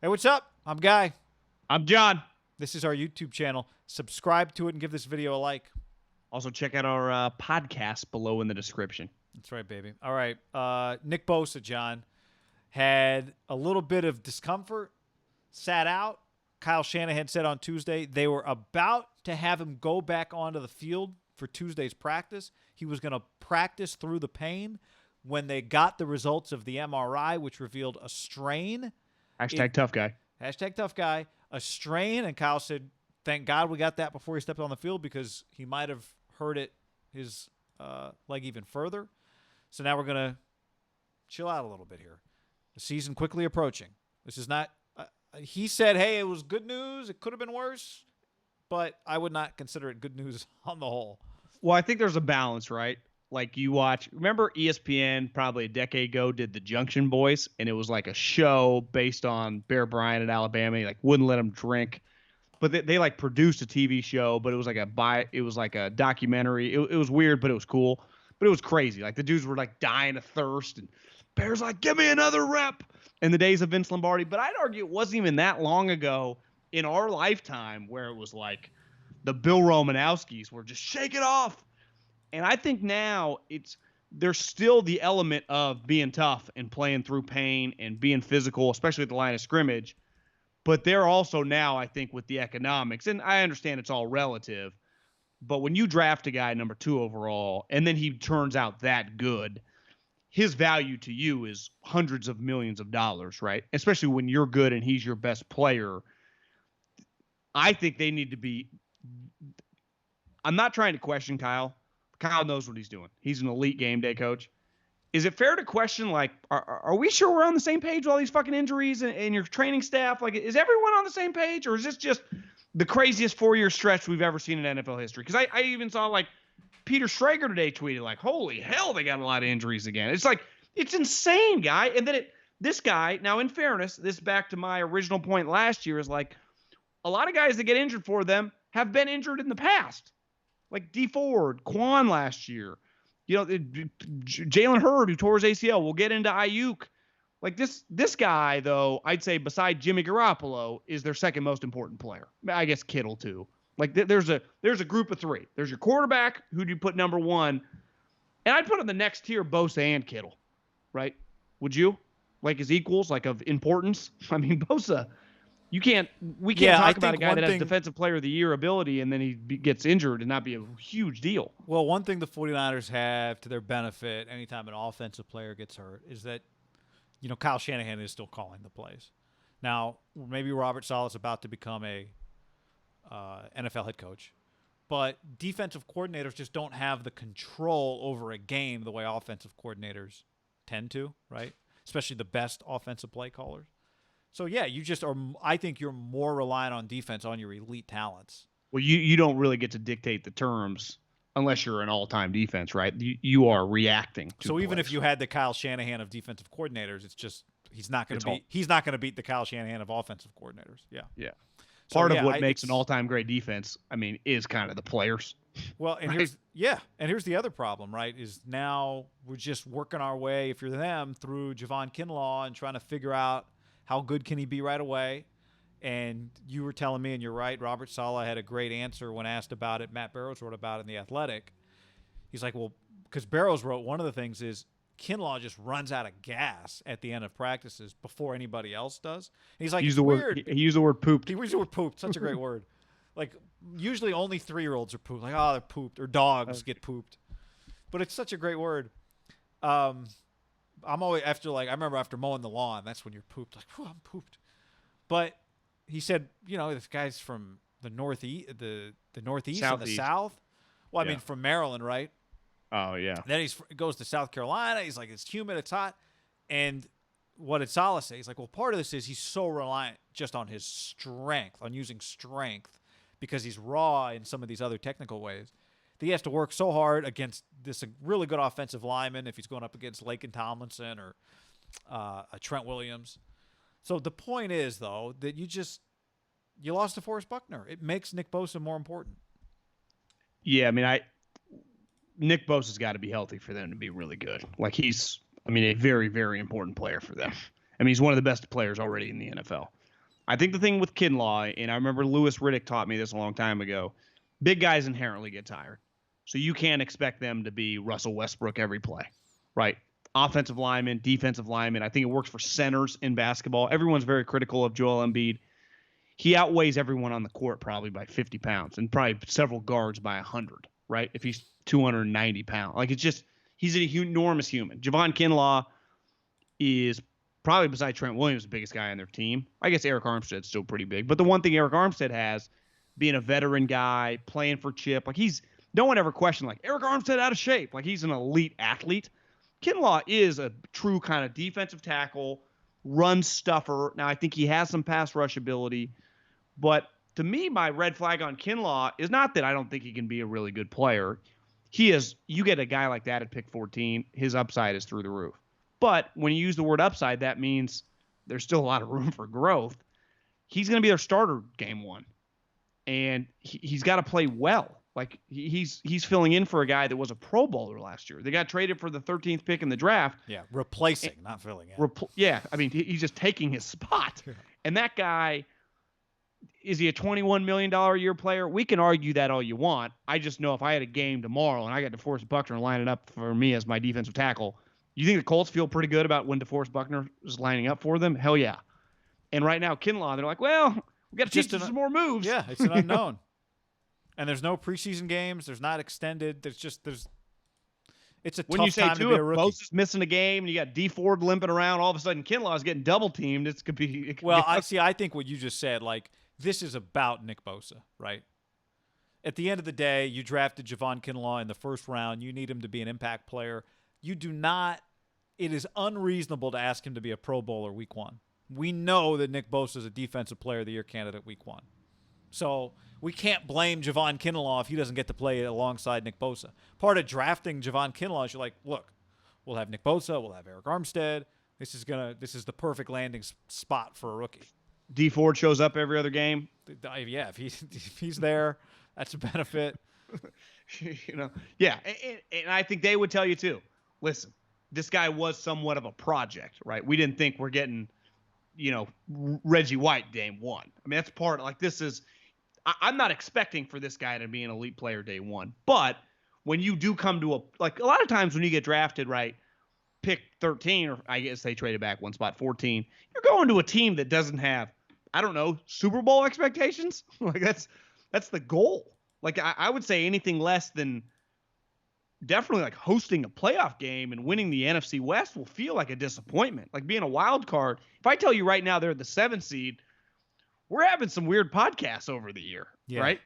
Hey, what's up? I'm Guy. I'm John. This is our YouTube channel. Subscribe to it and give this video a like. Also, check out our podcast below in the description. That's right, baby. All right. Nick Bosa, John, had a little bit of discomfort, sat out. Kyle Shanahan said on Tuesday they were about to have him go back onto the field for Tuesday's practice. He was going to practice through the pain. When they got the results of the MRI, which revealed a strain. Hashtag tough guy. Hashtag tough guy. A strain. And Kyle said, thank God we got that before he stepped on the field because he might have hurt his leg even further. So now we're going to chill out a little bit here. The season quickly approaching. This is not he said, hey, it was good news. It could have been worse, but I would not consider it good news on the whole. Well, I think there's a balance, right? Like you watch, remember ESPN probably a decade ago did the Junction Boys, and it was like a show based on Bear Bryant at Alabama. He like wouldn't let him drink, but they like produced a TV show, but it was like a documentary. It was weird, but it was cool. But it was crazy. Like the dudes were like dying of thirst, and Bear's like, give me another rep. In the days of Vince Lombardi, but I'd argue it wasn't even that long ago in our lifetime where it was like the Bill Romanowskis were just shake it off. And I think now there's still the element of being tough and playing through pain and being physical, especially at the line of scrimmage. But they're also now, I think, with the economics, and I understand it's all relative, but when you draft a guy number 2 overall and then he turns out that good, his value to you is hundreds of millions of dollars, right? Especially when you're good and he's your best player. I think they need to be – I'm not trying to question Kyle. Kyle knows what he's doing. He's an elite game day coach. Is it fair to question, like, are we sure we're on the same page with all these fucking injuries and your training staff? Like, is everyone on the same page, or is this just the craziest 4-year stretch we've ever seen in NFL history? Because I even saw, like, Peter Schrager today tweeted, like, holy hell, they got a lot of injuries again. It's like, it's insane, guy. And then this guy, now in fairness, this back to my original point last year, is like, a lot of guys that get injured for them have been injured in the past. Like D Ford, Quan last year. You know, Jalen Hurd, who tore his ACL. We'll get into Ayuk. Like this guy, though, I'd say beside Jimmy Garoppolo, is their second most important player. I guess Kittle, too. Like there's a group of 3. There's your quarterback, who do you put number 1? And I'd put on the next tier Bosa and Kittle, right? Would you? Like as equals, like of importance? I mean, Bosa, we can't talk about a guy that has defensive player of the year ability and then he gets injured and not be a huge deal. Well, one thing the 49ers have to their benefit anytime an offensive player gets hurt is that, Kyle Shanahan is still calling the plays. Now, maybe Robert Saleh's about to become a NFL head coach, but defensive coordinators just don't have the control over a game the way offensive coordinators tend to, right? Especially the best offensive play callers. So, yeah, you just are. I think you're more reliant on defense on your elite talents. Well, you don't really get to dictate the terms unless you're an all-time defense, right? You are reacting to So even plays. if you had the Kyle Shanahan of defensive coordinators, it's just he's not going to beat the Kyle Shanahan of offensive coordinators. Yeah. Yeah. So, Part of what makes an all-time great defense, I mean, is kind of the players. Well, and right? here's the other problem, right? Is now we're just working our way, if you're them, through Javon Kinlaw and trying to figure out how good can he be right away. And you were telling me, and you're right, Robert Saleh had a great answer when asked about it. Matt Barrows wrote about it in The Athletic. He's like, well, because Barrows wrote one of the things is Kinlaw just runs out of gas at the end of practices before anybody else does. And he's like, He used the word pooped. He used the word pooped. Such a great word. Like, usually only 3-year-olds are pooped. Like, oh, they're pooped. Or dogs get pooped. But it's such a great word. I'm always I remember after mowing the lawn, that's when you're pooped. Like, whew, I'm pooped. But he said, this guy's from the northeast, the northeast and the south. Well, I mean, from Maryland, right? Oh, yeah. Then he goes to South Carolina. He's like, it's humid, it's hot. And what did Saleh say? He's like, well, part of this is he's so reliant just on his strength, on using strength, because he's raw in some of these other technical ways. That he has to work so hard against this really good offensive lineman if he's going up against Laken Tomlinson or a Trent Williams. So the point is, though, that you lost to Forrest Buckner. It makes Nick Bosa more important. Yeah, I mean, Nick Bosa's got to be healthy for them to be really good. Like a very, very important player for them. I mean, he's one of the best players already in the NFL. I think the thing with Kinlaw, and I remember Lewis Riddick taught me this a long time ago, big guys inherently get tired. So you can't expect them to be Russell Westbrook every play, right? Offensive lineman, defensive lineman. I think it works for centers in basketball. Everyone's very critical of Joel Embiid. He outweighs everyone on the court probably by 50 pounds and probably several guards by 100, right? If he's 290 pounds. Like, it's just, he's an enormous human. Javon Kinlaw is probably, beside Trent Williams, the biggest guy on their team. I guess Eric Armstead's still pretty big. But the one thing Eric Armstead has, being a veteran guy, playing for Chip, like, no one ever questioned, like, Eric Armstead out of shape. Like, he's an elite athlete. Kinlaw is a true kind of defensive tackle, run stuffer. Now, I think he has some pass rush ability. But to me, my red flag on Kinlaw is not that I don't think he can be a really good player. You get a guy like that at pick 14, his upside is through the roof. But when you use the word upside, that means there's still a lot of room for growth. He's going to be their starter game one. And he's got to play well. Like, he's filling in for a guy that was a Pro Bowler last year. They got traded for the 13th pick in the draft. Yeah, replacing, not filling in. I mean, he's just taking his spot. And that guy, is he a $21 million a year player? We can argue that all you want. I just know if I had a game tomorrow and I got DeForest Buckner lining up for me as my defensive tackle, you think the Colts feel pretty good about when DeForest Buckner is lining up for them? Hell yeah. And right now, Kinlaw, they're like, well, we got to teach him some more moves. Yeah, it's an unknown. And there's no preseason games. There's not extended. It's a tough time to be a rookie. Bosa's missing a game and you got D Ford limping around, all of a sudden Kinlaw's getting double teamed. It could be. I think what you just said, like, this is about Nick Bosa, right? At the end of the day, you drafted Javon Kinlaw in the first round. You need him to be an impact player. You do not. It is unreasonable to ask him to be a Pro Bowler week one. We know that Nick Bosa is a Defensive Player of the Year candidate week one. So we can't blame Javon Kinlaw if he doesn't get to play alongside Nick Bosa. Part of drafting Javon Kinlaw is you're like, look, we'll have Nick Bosa, we'll have Eric Armstead. This is the perfect landing spot for a rookie. D Ford shows up every other game. Yeah, if he's there, that's a benefit. Yeah, and I think they would tell you too. Listen, this guy was somewhat of a project, right? We didn't think we're getting, Reggie White day one. I mean, that's part. Like, this is. I'm not expecting for this guy to be an elite player day one, but when you do come to a lot of times when you get drafted, right, pick 13, or I guess they traded back one spot, 14, you're going to a team that doesn't have, I don't know, Super Bowl expectations. Like, that's the goal. Like, I would say anything less than definitely like hosting a playoff game and winning the NFC West will feel like a disappointment. Like being a wild card. If I tell you right now they're the 7th seed, we're having some weird podcasts over the year, right?